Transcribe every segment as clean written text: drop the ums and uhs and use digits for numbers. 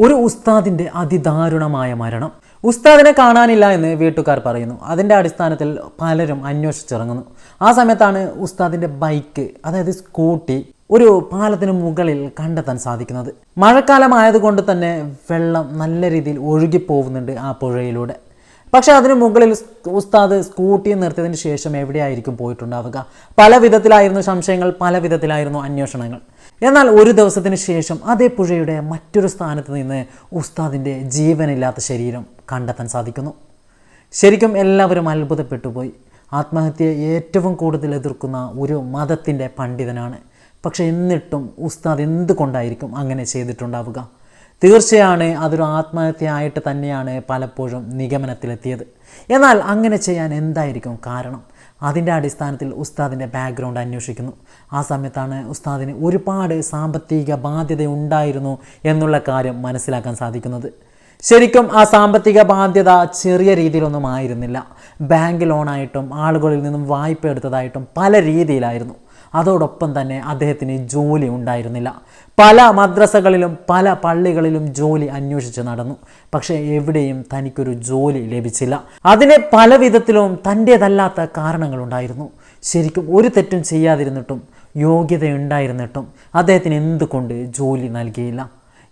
ഒരു ഉസ്താദിൻ്റെ അതിദാരുണമായ മരണം. ഉസ്താദിനെ കാണാനില്ല എന്ന് വീട്ടുകാർ പറയുന്നു. അതിൻ്റെ അടിസ്ഥാനത്തിൽ പലരും അന്വേഷിച്ചിറങ്ങുന്നു. ആ സമയത്താണ് ഉസ്താദിൻ്റെ ബൈക്ക്, അതായത് സ്കൂട്ടി, ഒരു പാലത്തിന് മുകളിൽ കണ്ടെത്താൻ സാധിക്കുന്നത്. മഴക്കാലമായതുകൊണ്ട് തന്നെ വെള്ളം നല്ല രീതിയിൽ ഒഴുകിപ്പോകുന്നുണ്ട് ആ പുഴയിലൂടെ. പക്ഷെ അതിന് മുകളിൽ ഉസ്താദ് സ്കൂട്ടി നിർത്തിയതിന് ശേഷം എവിടെയായിരിക്കും പോയിട്ടുണ്ടാവുക? പല വിധത്തിലായിരുന്നു സംശയങ്ങൾ, പല വിധത്തിലായിരുന്നു അന്വേഷണങ്ങൾ. എന്നാൽ ഒരു ദിവസത്തിന് ശേഷം അതേ പുഴയുടെ മറ്റൊരു സ്ഥാനത്ത് നിന്ന് ഉസ്താദിൻ്റെ ജീവനില്ലാത്ത ശരീരം കണ്ടെത്താൻ സാധിക്കുന്നു. ശരിക്കും എല്ലാവരും അത്ഭുതപ്പെട്ടുപോയി. ആത്മഹത്യയെ ഏറ്റവും കൂടുതൽ എതിർക്കുന്ന ഒരു മതത്തിൻ്റെ പണ്ഡിതനാണ്. പക്ഷെ എന്നിട്ടും ഉസ്താദ് എന്തുകൊണ്ടായിരിക്കും അങ്ങനെ ചെയ്തിട്ടുണ്ടാവുക? തീർച്ചയാണ് അതൊരു ആത്മഹത്യയായിട്ട് തന്നെയാണ് പലപ്പോഴും നിഗമനത്തിലെത്തിയത്. എന്നാൽ അങ്ങനെ ചെയ്യാൻ എന്തായിരിക്കും കാരണം? അതിൻ്റെ അടിസ്ഥാനത്തിൽ ഉസ്താദിൻ്റെ ബാക്ക്ഗ്രൗണ്ട് അന്വേഷിക്കുന്നു. ആ സമയത്താണ് ഉസ്താദിന് ഒരുപാട് സാമ്പത്തിക ബാധ്യത ഉണ്ടായിരുന്നു എന്നുള്ള കാര്യം മനസ്സിലാക്കാൻ സാധിക്കുന്നത്. ശരിക്കും ആ സാമ്പത്തിക ബാധ്യത ചെറിയ രീതിയിലൊന്നും ആയിരുന്നില്ല. ബാങ്ക് ലോണായിട്ടും ആളുകളിൽ നിന്നും വായ്പ എടുത്തതായിട്ടും പല രീതിയിലായിരുന്നു. അതോടൊപ്പം തന്നെ അദ്ദേഹത്തിന് ജോലി ഉണ്ടായിരുന്നില്ല. പല മദ്രസകളിലും പല പള്ളികളിലും ജോലി അന്വേഷിച്ച് നടന്നു. പക്ഷേ എവിടെയും തനിക്കൊരു ജോലി ലഭിച്ചില്ല. അതിന് പല വിധത്തിലും തൻ്റേതല്ലാത്ത കാരണങ്ങളുണ്ടായിരുന്നു. ശരിക്കും ഒരു തെറ്റും ചെയ്യാതിരുന്നിട്ടും യോഗ്യതയുണ്ടായിരുന്നിട്ടും അദ്ദേഹത്തിന് എന്തുകൊണ്ട് ജോലി നൽകിയില്ല?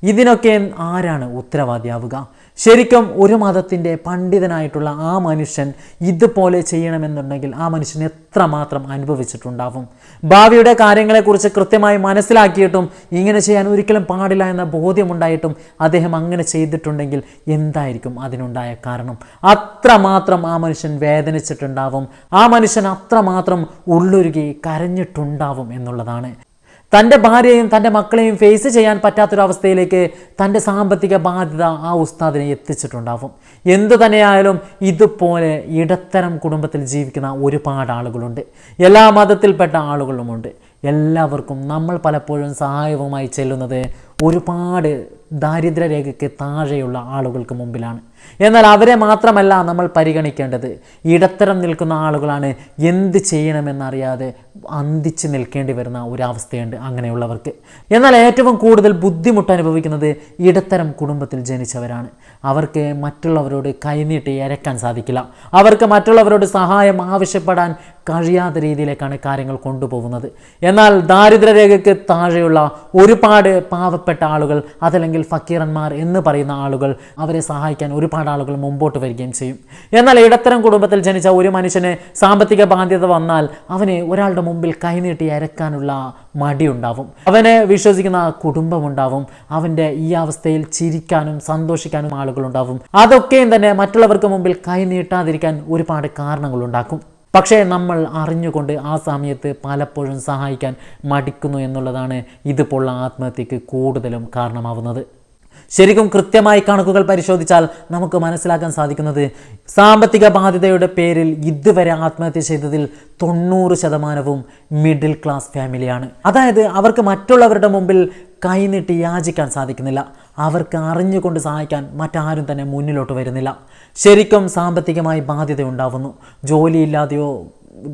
ഇതിനൊക്കെ ആരാണ് ഉത്തരവാദിയാവുക? ശരിക്കും ഒരു മതത്തിൻ്റെ പണ്ഡിതനായിട്ടുള്ള ആ മനുഷ്യൻ ഇതുപോലെ ചെയ്യണമെന്നുണ്ടെങ്കിൽ ആ മനുഷ്യൻ എത്രമാത്രം അനുഭവിച്ചിട്ടുണ്ടാവും? ഭാവിയുടെ കാര്യങ്ങളെക്കുറിച്ച് കൃത്യമായി മനസ്സിലാക്കിയിട്ടും ഇങ്ങനെ ചെയ്യാൻ ഒരിക്കലും പാടില്ല എന്ന ബോധ്യമുണ്ടായിട്ടും അദ്ദേഹം അങ്ങനെ ചെയ്തിട്ടുണ്ടെങ്കിൽ എന്തായിരിക്കും അതിനുണ്ടായ കാരണം? അത്രമാത്രം ആ മനുഷ്യൻ വേദനിച്ചിട്ടുണ്ടാവും. ആ മനുഷ്യൻ അത്രമാത്രം ഉള്ളുരുകി കരഞ്ഞിട്ടുണ്ടാവും എന്നുള്ളതാണ്. തൻ്റെ ഭാര്യയെയും തൻ്റെ മക്കളെയും ഫേസ് ചെയ്യാൻ പറ്റാത്തൊരവസ്ഥയിലേക്ക് തൻ്റെ സാമ്പത്തിക ബാധ്യത ആ ഉസ്താദിനെ എത്തിച്ചിട്ടുണ്ടാവും. എന്തു തന്നെയായാലും ഇതുപോലെ ഇടത്തരം കുടുംബത്തിൽ ജീവിക്കുന്ന ഒരുപാട് ആളുകളുണ്ട്. എല്ലാ മതത്തിൽപ്പെട്ട ആളുകളുമുണ്ട്. എല്ലാവർക്കും നമ്മൾ പലപ്പോഴും സഹായവുമായി ചെല്ലുന്നത് ഒരുപാട് ദാരിദ്ര്യരേഖയ്ക്ക് താഴെയുള്ള ആളുകൾക്ക് മുമ്പിലാണ്. എന്നാൽ അവരെ മാത്രമല്ല നമ്മൾ പരിഗണിക്കേണ്ടത്. ഇടത്തരം നിൽക്കുന്ന ആളുകളാണ് എന്ത് ചെയ്യണമെന്നറിയാതെ അന്തിച്ച് നിൽക്കേണ്ടി വരുന്ന ഒരവസ്ഥയുണ്ട് അങ്ങനെയുള്ളവർക്ക്. എന്നാൽ ഏറ്റവും കൂടുതൽ ബുദ്ധിമുട്ട് അനുഭവിക്കുന്നത് ഇടത്തരം കുടുംബത്തിൽ ജനിച്ചവരാണ്. അവർക്ക് മറ്റുള്ളവരോട് കൈനീട്ടി ഇരക്കാൻ സാധിക്കില്ല. അവർക്ക് മറ്റുള്ളവരോട് സഹായം ആവശ്യപ്പെടാൻ കഴിയാത്ത രീതിയിലേക്കാണ് കാര്യങ്ങൾ കൊണ്ടുപോകുന്നത്. എന്നാൽ ദാരിദ്ര്യരേഖയ്ക്ക് താഴെയുള്ള ഒരുപാട് പാവപ്പെട്ട ആളുകൾ, അതല്ലെങ്കിൽ ഫക്കീറന്മാർ എന്ന് പറയുന്ന ആളുകൾ, അവരെ സഹായിക്കാൻ ഒരുപാട് ആളുകൾ മുമ്പോട്ട് വരികയും ചെയ്യും. എന്നാൽ ഇടത്തരം കുടുംബത്തിൽ ജനിച്ച ഒരു മനുഷ്യന് സാമ്പത്തിക ബാധ്യത വന്നാൽ അവന് ഒരാളുടെ മുമ്പിൽ കൈനീട്ടി ഇരക്കാനുള്ള മടിയുണ്ടാവും. അവനെ വിശ്വസിക്കുന്ന കുടുംബമുണ്ടാവും. അവൻ്റെ ഈ അവസ്ഥയിൽ ചിരിക്കാനും സന്തോഷിക്കാനും ആളുകളുണ്ടാവും. അതൊക്കെയും തന്നെ മറ്റുള്ളവർക്ക് മുമ്പിൽ കൈനീട്ടാതിരിക്കാൻ ഒരുപാട് കാരണങ്ങളുണ്ടാക്കും. പക്ഷേ നമ്മൾ അറിഞ്ഞുകൊണ്ട് ആ സമയത്ത് പലപ്പോഴും സഹായിക്കാൻ മടിക്കുന്നു എന്നുള്ളതാണ് ഇതുപോലുള്ള ആത്മഹത്യക്ക് കൂടുതലും കാരണമാവുന്നത്. ശരിക്കും കൃത്യമായി കണക്കുകൾ പരിശോധിച്ചാൽ നമുക്ക് മനസ്സിലാക്കാൻ സാധിക്കുന്നത് സാമ്പത്തിക ബാധ്യതയുടെ പേരിൽ ഇതുവരെ ആത്മഹത്യ ചെയ്തതിൽ 90% മിഡിൽ ക്ലാസ് ഫാമിലിയാണ്. അതായത് അവർക്ക് മറ്റുള്ളവരുടെ മുമ്പിൽ കൈനീട്ടി യാചിക്കാൻ സാധിക്കുന്നില്ല. അവർക്ക് അറിഞ്ഞുകൊണ്ട് സഹായിക്കാൻ മറ്റാരും തന്നെ മുന്നിലോട്ട് വരുന്നില്ല. ശരിക്കും സാമ്പത്തികമായി ബാധ്യത ഉണ്ടാവുന്നു. ജോലിയില്ലാതെയോ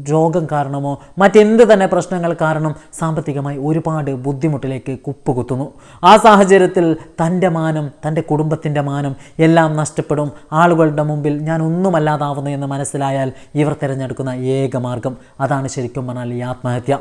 രോഗം കാരണമോ മറ്റെന്ത് തന്നെ പ്രശ്നങ്ങൾ കാരണം സാമ്പത്തികമായി ഒരുപാട് ബുദ്ധിമുട്ടിലേക്ക് കുപ്പുകുത്തുന്നു. ആ സാഹചര്യത്തിൽ തൻ്റെ മാനം, തൻ്റെ കുടുംബത്തിൻ്റെ മാനം എല്ലാം നഷ്ടപ്പെടും. ആളുകളുടെ മുമ്പിൽ ഞാൻ ഒന്നുമല്ലാതാവുന്നു എന്ന് മനസ്സിലായാൽ ഇവർ തിരഞ്ഞെടുക്കുന്ന ഏക മാർഗം അതാണ് ശരിക്കും പറഞ്ഞാൽ ഈ ആത്മഹത്യ.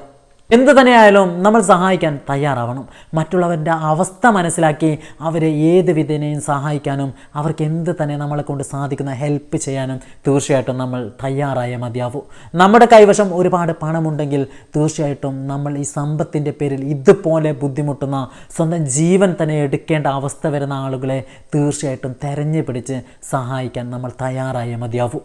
എന്തു തന്നെയായാലും നമ്മൾ സഹായിക്കാൻ തയ്യാറാവണം. മറ്റുള്ളവരുടെ അവസ്ഥ മനസ്സിലാക്കി അവരെ ഏത് വിധേനയും സഹായിക്കാനും അവർക്ക് എന്ത് തന്നെ നമ്മളെ കൊണ്ട് സാധിക്കുന്ന ഹെൽപ്പ് ചെയ്യാനും തീർച്ചയായിട്ടും നമ്മൾ തയ്യാറായേ മതിയാവൂ. നമ്മുടെ കൈവശം ഒരുപാട് പണമുണ്ടെങ്കിൽ തീർച്ചയായിട്ടും നമ്മൾ ഈ സമ്പത്തിൻ്റെ പേരിൽ ഇതുപോലെ ബുദ്ധിമുട്ടുന്ന, സ്വന്തം ജീവൻ തന്നെ എടുക്കേണ്ട അവസ്ഥ വരുന്ന ആളുകളെ തീർച്ചയായിട്ടും തെരഞ്ഞു പിടിച്ച് സഹായിക്കാൻ നമ്മൾ തയ്യാറായേ മതിയാവൂ.